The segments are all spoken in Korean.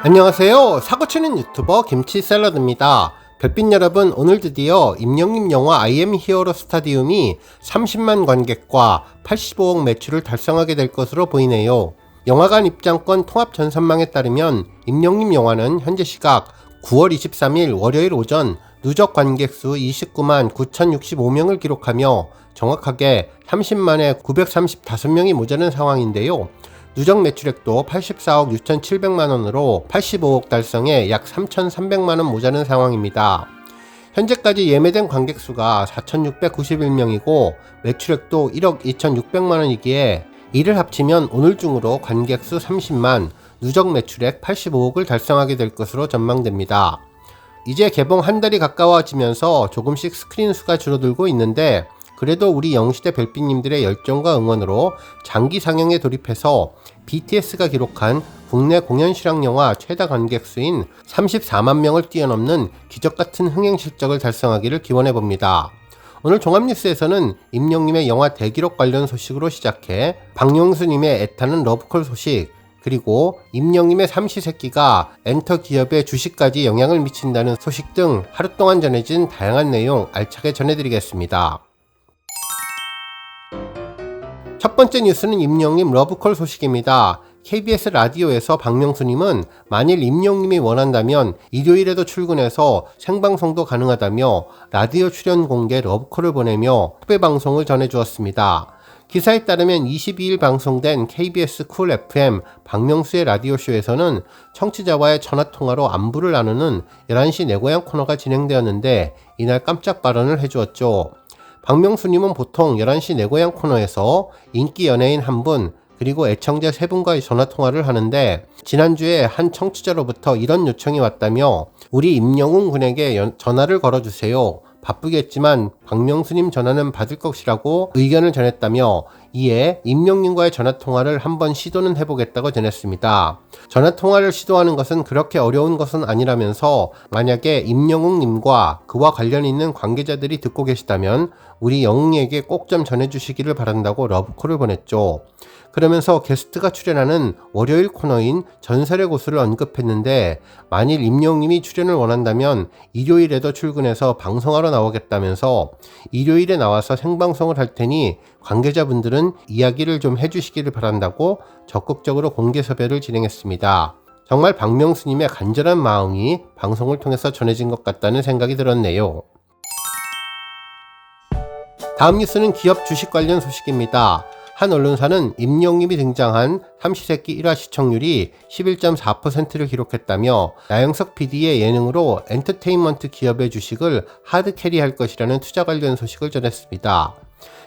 안녕하세요. 사고치는 유튜버 김치샐러드입니다. 별빛 여러분, 오늘 드디어 임영님 영화 I am 히어로 스타디움이 30만 관객과 85억 매출을 달성하게 될 것으로 보이네요. 영화관 입장권 통합 전산망에 따르면 임영님 영화는 현재 시각 9월 23일 월요일 오전 누적 관객수 29만 9,065명을 기록하며 정확하게 30만에 935명이 모자른 상황인데요. 누적 매출액도 84억 6,700만원으로 85억 달성에 약 3,300만원 모자른 상황입니다. 현재까지 예매된 관객수가 4,691명이고 매출액도 1억 2,600만원이기에 이를 합치면 오늘 중으로 관객수 30만, 누적 매출액 85억을 달성하게 될 것으로 전망됩니다. 이제 개봉 한 달이 가까워지면서 조금씩 스크린 수가 줄어들고 있는데 그래도 우리 영시대 별빛님들의 열정과 응원으로 장기 상영에 돌입해서 BTS가 기록한 국내 공연 실황 영화 최다 관객수인 34만 명을 뛰어넘는 기적같은 흥행 실적을 달성하기를 기원해봅니다. 오늘 종합뉴스에서는 임영님의 영화 대기록 관련 소식으로 시작해 박명수님의 애타는 러브콜 소식, 그리고 임영님의 삼시세끼가 엔터 기업의 주식까지 영향을 미친다는 소식 등 하루 동안 전해진 다양한 내용 알차게 전해드리겠습니다. 첫 번째 뉴스는 임영님 러브콜 소식입니다. KBS 라디오에서 박명수님은 만일 임영님이 원한다면 일요일에도 출근해서 생방송도 가능하다며 라디오 출연 공개 러브콜을 보내며 후배 방송을 전해주었습니다. 기사에 따르면 22일 방송된 KBS 쿨 FM 박명수의 라디오쇼에서는 청취자와의 전화통화로 안부를 나누는 11시 내 고향 코너가 진행되었는데 이날 깜짝 발언을 해주었죠. 박명수님은 보통 11시 내 고향 코너에서 인기 연예인 한 분, 그리고 애청자 3분과의 전화통화를 하는데 지난주에 한 청취자로부터 이런 요청이 왔다며 우리 임영웅 군에게 전화를 걸어주세요. 바쁘겠지만 박명수님 전화는 받을 것이라고 의견을 전했다며 이에 임영님과의 전화통화를 한번 시도는 해보겠다고 전했습니다. 전화통화를 시도하는 것은 그렇게 어려운 것은 아니라면서 만약에 임영웅님과 그와 관련 있는 관계자들이 듣고 계시다면 우리 영웅에게 꼭 좀 전해주시기를 바란다고 러브콜을 보냈죠. 그러면서 게스트가 출연하는 월요일 코너인 전설의 고수를 언급했는데 만일 임영웅님이 출연을 원한다면 일요일에도 출근해서 방송하러 나오겠다면서 일요일에 나와서 생방송을 할 테니 관계자분들은 이야기를 좀 해주시기를 바란다고 적극적으로 공개 섭외를 진행했습니다. 정말 박명수님의 간절한 마음이 방송을 통해서 전해진 것 같다는 생각이 들었네요. 다음 뉴스는 기업 주식 관련 소식입니다. 한 언론사는 임영님이 등장한 삼시세끼 1화 시청률이 11.4%를 기록했다며 나영석 PD의 예능으로 엔터테인먼트 기업의 주식을 하드캐리할 것이라는 투자 관련 소식을 전했습니다.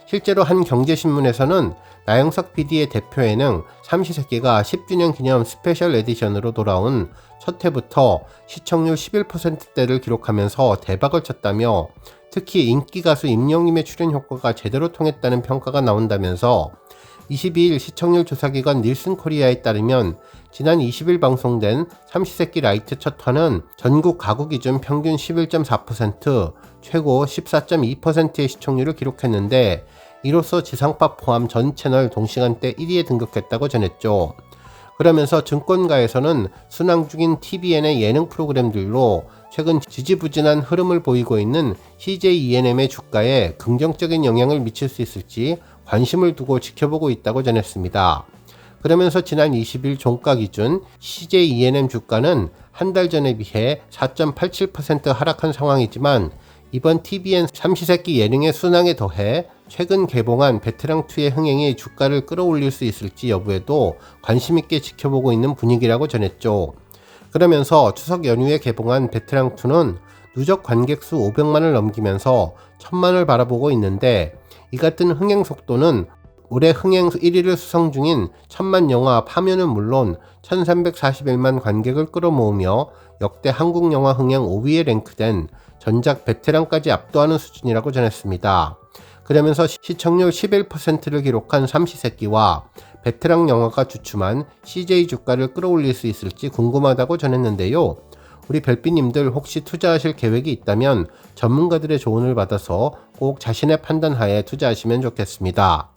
실제로 한 경제신문에서는 나영석 PD의 대표 예능 삼시세끼가 10주년 기념 스페셜 에디션으로 돌아온 첫 회부터 시청률 11%대를 기록하면서 대박을 쳤다며 특히 인기가수 임영님의 출연 효과가 제대로 통했다는 평가가 나온다면서 22일 시청률 조사기관 닐슨 코리아에 따르면 지난 20일 방송된 삼시세끼 라이트 첫 화는 전국 가구 기준 평균 11.4%, 최고 14.2%의 시청률을 기록했는데 이로써 지상파 포함 전 채널 동시간대 1위에 등극했다고 전했죠. 그러면서 증권가에서는 순항 중인 TVN의 예능 프로그램들로 최근 지지부진한 흐름을 보이고 있는 CJ ENM의 주가에 긍정적인 영향을 미칠 수 있을지 관심을 두고 지켜보고 있다고 전했습니다. 그러면서 지난 20일 종가 기준 CJ ENM 주가는 한 달 전에 비해 4.87% 하락한 상황이지만 이번 TVN 삼시세끼 예능의 순항에 더해 최근 개봉한 베테랑2의 흥행이 주가를 끌어올릴 수 있을지 여부에도 관심있게 지켜보고 있는 분위기라고 전했죠. 그러면서 추석 연휴에 개봉한 베테랑2는 누적 관객수 500만을 넘기면서 1000만을 바라보고 있는데 이 같은 흥행 속도는 올해 흥행 1위를 수성 중인 천만 영화 파묘는 물론 1341만 관객을 끌어모으며 역대 한국 영화 흥행 5위에 랭크된 전작 베테랑까지 압도하는 수준이라고 전했습니다. 그러면서 시청률 11%를 기록한 삼시세끼와 베테랑 영화가 주춤한 CJ 주가를 끌어올릴 수 있을지 궁금하다고 전했는데요. 우리 별빛님들 혹시 투자하실 계획이 있다면 전문가들의 조언을 받아서 꼭 자신의 판단하에 투자하시면 좋겠습니다.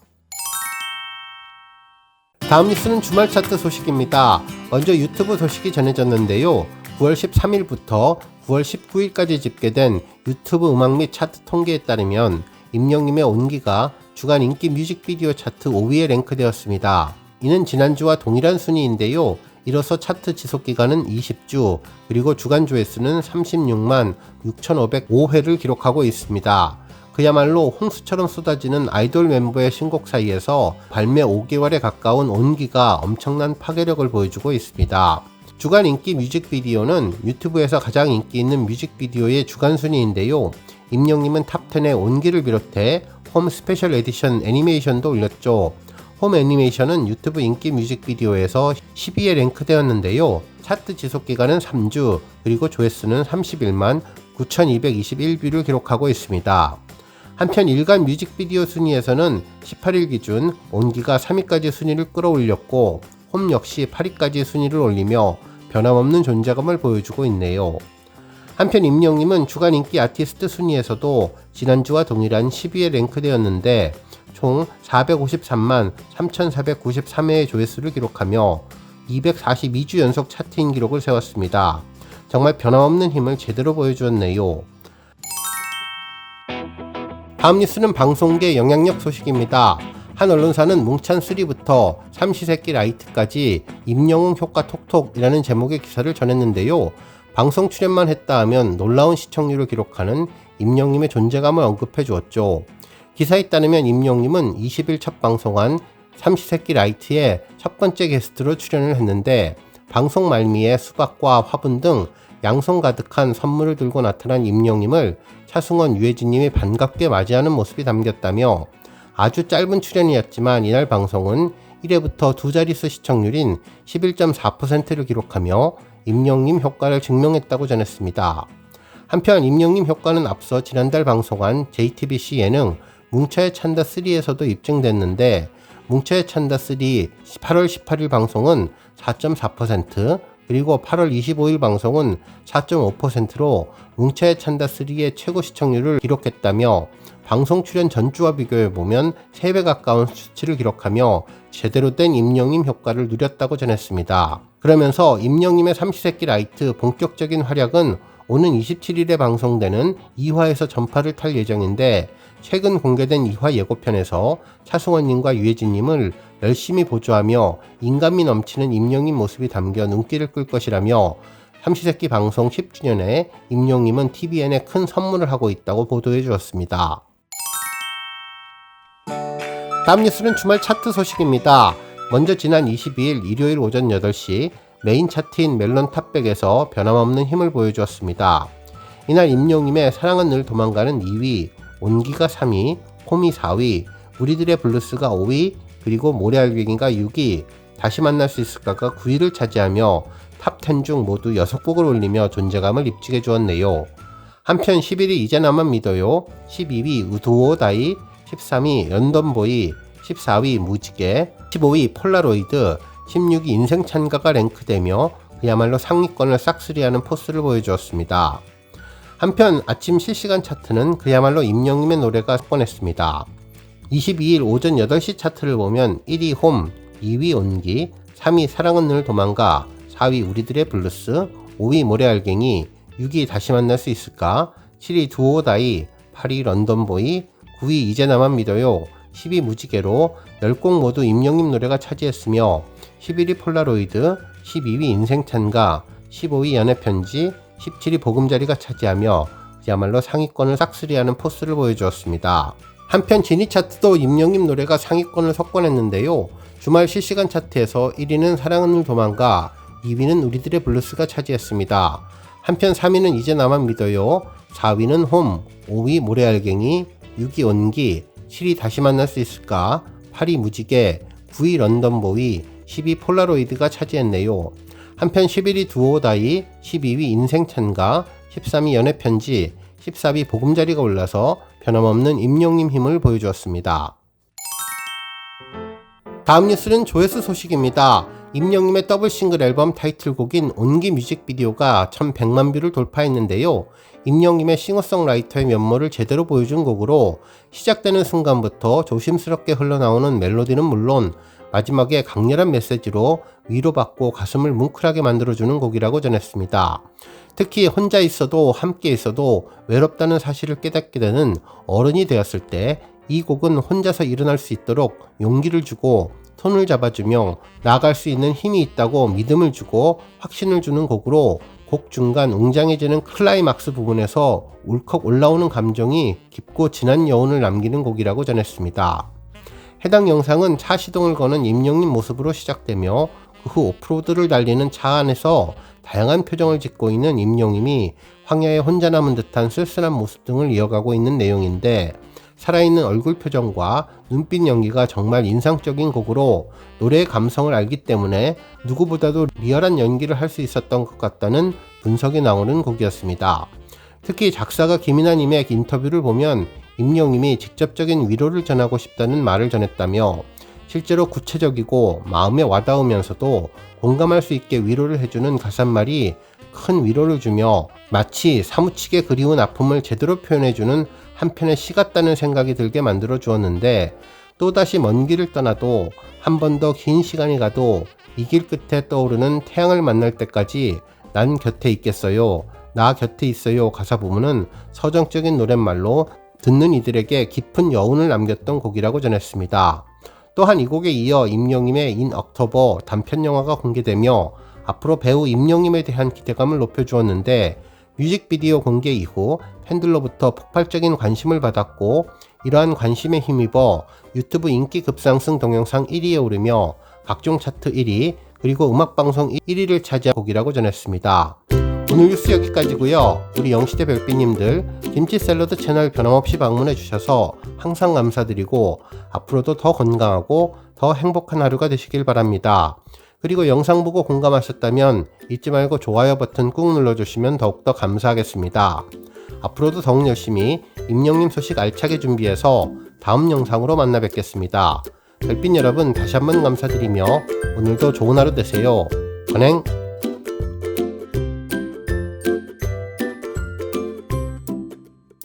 다음 뉴스는 주말 차트 소식입니다. 먼저 유튜브 소식이 전해졌는데요. 9월 13일부터 9월 19일까지 집계된 유튜브 음악 및 차트 통계에 따르면 임영님의 온기가 주간 인기 뮤직비디오 차트 5위에 랭크되었습니다. 이는 지난주와 동일한 순위인데요. 이로써 차트 지속기간은 20주, 그리고 주간 조회수는 36만 6,505회를 기록하고 있습니다. 그야말로 홍수처럼 쏟아지는 아이돌 멤버의 신곡 사이에서 발매 5개월에 가까운 온기가 엄청난 파괴력을 보여주고 있습니다. 주간 인기 뮤직비디오는 유튜브에서 가장 인기 있는 뮤직비디오의 주간 순위인데요. 임영님은 탑10에 온기를 비롯해 홈 스페셜 에디션 애니메이션도 올렸죠. 홈 애니메이션은 유튜브 인기 뮤직비디오에서 12위에 랭크되었는데요. 차트 지속기간은 3주, 그리고 조회수는 31만 9,221뷰를 기록하고 있습니다. 한편 일간 뮤직비디오 순위에서는 18일 기준 온기가 3위까지 순위를 끌어올렸고 홈 역시 8위까지 순위를 올리며 변함없는 존재감을 보여주고 있네요. 한편 임영님은 주간 인기 아티스트 순위에서도 지난주와 동일한 10위에 랭크되었는데 총 453만 3,493회의 조회수를 기록하며 242주 연속 차트인 기록을 세웠습니다. 정말 변함없는 힘을 제대로 보여주었네요. 다음 뉴스는 방송계 영향력 소식입니다. 한 언론사는 뭉찬3부터 삼시세끼 라이트까지 임영웅 효과 톡톡이라는 제목의 기사를 전했는데요. 방송 출연만 했다 하면 놀라운 시청률을 기록하는 임영님의 존재감을 언급해 주었죠. 기사에 따르면 임영님은 20일 첫 방송한 삼시세끼 라이트에 첫 번째 게스트로 출연을 했는데 방송 말미에 수박과 화분 등 양손 가득한 선물을 들고 나타난 임영님을 차승원, 유해진님이 반갑게 맞이하는 모습이 담겼다며 아주 짧은 출연이었지만 이날 방송은 1회부터 두 자릿수 시청률인 11.4%를 기록하며 임영님 효과를 증명했다고 전했습니다. 한편 임영님 효과는 앞서 지난달 방송한 JTBC 예능 뭉쳐의 찬다 3에서도 입증됐는데 뭉쳐의 찬다 3 8월 18일 방송은 4.4%, 그리고 8월 25일 방송은 4.5%로 뭉쳐의 찬다 3의 최고 시청률을 기록했다며 방송 출연 전주와 비교해보면 3배 가까운 수치를 기록하며 제대로 된 임영님 효과를 누렸다고 전했습니다. 그러면서 임영님의 삼시세끼 라이트 본격적인 활약은 오는 27일에 방송되는 2화에서 전파를 탈 예정인데 최근 공개된 2화 예고편에서 차승원님과 유해진님을 열심히 보조하며 인간미 넘치는 임영님 모습이 담겨 눈길을 끌 것이라며 삼시세끼 방송 10주년에 임영님은 TVN에 큰 선물을 하고 있다고 보도해 주었습니다. 다음 뉴스는 주말 차트 소식입니다. 먼저 지난 22일 일요일 오전 8시 메인 차트인 멜론 탑백에서 변함없는 힘을 보여주었습니다. 이날 임영님의 사랑은 늘 도망가는 2위, 온기가 3위, 홈이 4위, 우리들의 블루스가 5위, 그리고 모래알갱이가 6위, 다시 만날 수 있을까가 9위를 차지하며 탑10 중 모두 6곡을 올리며 존재감을 입증해 주었네요. 한편 11위 이제 나만 믿어요, 12위 우두오다이, 13위 런던보이, 14위 무지개, 15위 폴라로이드, 16위 인생찬가가 랭크되며 그야말로 상위권을 싹쓸이하는 포스를 보여주었습니다. 한편 아침 실시간 차트는 그야말로 임영님의 노래가 석권했습니다. 22일 오전 8시 차트를 보면 1위 홈, 2위 온기, 3위 사랑은 늘 도망가, 4위 우리들의 블루스, 5위 모래알갱이, 6위 다시 만날 수 있을까, 7위 두오다이, 8위 런던보이, 9위 이제 나만 믿어요, 10위 무지개로 10곡 모두 임영님 노래가 차지했으며 11위 폴라로이드, 12위 인생찬가, 15위 연애편지, 17위 보금자리가 차지하며 그야말로 상위권을 싹쓸이하는 포스를 보여주었습니다. 한편 지니 차트도 임영님 노래가 상위권을 석권했는데요. 주말 실시간 차트에서 1위는 사랑은 늘 도망가, 2위는 우리들의 블루스가 차지했습니다. 한편 3위는 이제 나만 믿어요, 4위는 홈, 5위 모래알갱이, 6위 온기, 7위 다시 만날 수 있을까, 8위 무지개, 9위 런던보이, 10위 폴라로이드가 차지했네요. 한편 11위 두오다이, 12위 인생찬가, 13위 연애편지, 14위 보금자리가 올라서 변함없는 임영님 힘을 보여주었습니다. 다음 뉴스는 조회수 소식입니다. 임영님의 더블 싱글 앨범 타이틀곡인 온기 뮤직비디오가 1100만 뷰를 돌파했는데요. 임영님의 싱어송라이터의 면모를 제대로 보여준 곡으로 시작되는 순간부터 조심스럽게 흘러나오는 멜로디는 물론 마지막에 강렬한 메시지로 위로받고 가슴을 뭉클하게 만들어주는 곡이라고 전했습니다. 특히 혼자 있어도 함께 있어도 외롭다는 사실을 깨닫게 되는 어른이 되었을 때 이 곡은 혼자서 일어날 수 있도록 용기를 주고 손을 잡아주며 나아갈 수 있는 힘이 있다고 믿음을 주고 확신을 주는 곡으로 곡 중간 웅장해지는 클라이막스 부분에서 울컥 올라오는 감정이 깊고 진한 여운을 남기는 곡이라고 전했습니다. 해당 영상은 차 시동을 거는 임영님 모습으로 시작되며 그 후 오프로드를 달리는 차 안에서 다양한 표정을 짓고 있는 임영님이 황야에 혼자 남은 듯한 쓸쓸한 모습 등을 이어가고 있는 내용인데, 살아있는 얼굴 표정과 눈빛 연기가 정말 인상적인 곡으로 노래의 감성을 알기 때문에 누구보다도 리얼한 연기를 할 수 있었던 것 같다는 분석이 나오는 곡이었습니다. 특히 작사가 김이나님의 인터뷰를 보면 임영님이 직접적인 위로를 전하고 싶다는 말을 전했다며, 실제로 구체적이고 마음에 와닿으면서도 공감할 수 있게 위로를 해주는 가사말이 큰 위로를 주며 마치 사무치게 그리운 아픔을 제대로 표현해주는 한편의 시 같다는 생각이 들게 만들어 주었는데, 또다시 먼 길을 떠나도 한 번 더 긴 시간이 가도 이 길 끝에 떠오르는 태양을 만날 때까지 난 곁에 있겠어요, 나 곁에 있어요 가사 부분은 서정적인 노랫말로 듣는 이들에게 깊은 여운을 남겼던 곡이라고 전했습니다. 또한 이 곡에 이어 임영님의 인 옥토버 단편 영화가 공개되며 앞으로 배우 임영님에 대한 기대감을 높여주었는데, 뮤직비디오 공개 이후 팬들로부터 폭발적인 관심을 받았고, 이러한 관심에 힘입어 유튜브 인기 급상승 동영상 1위에 오르며 각종 차트 1위 그리고 음악방송 1위를 차지한 곡이라고 전했습니다. 오늘 뉴스 여기까지고요. 우리 영시대 별빛님들 김치샐러드 채널 변함없이 방문해 주셔서 항상 감사드리고 앞으로도 더 건강하고 더 행복한 하루가 되시길 바랍니다. 그리고 영상 보고 공감하셨다면 잊지 말고 좋아요 버튼 꾹 눌러주시면 더욱더 감사하겠습니다. 앞으로도 더욱 열심히 임영님 소식 알차게 준비해서 다음 영상으로 만나 뵙겠습니다. 별빛 여러분 다시 한번 감사드리며 오늘도 좋은 하루 되세요. 건행!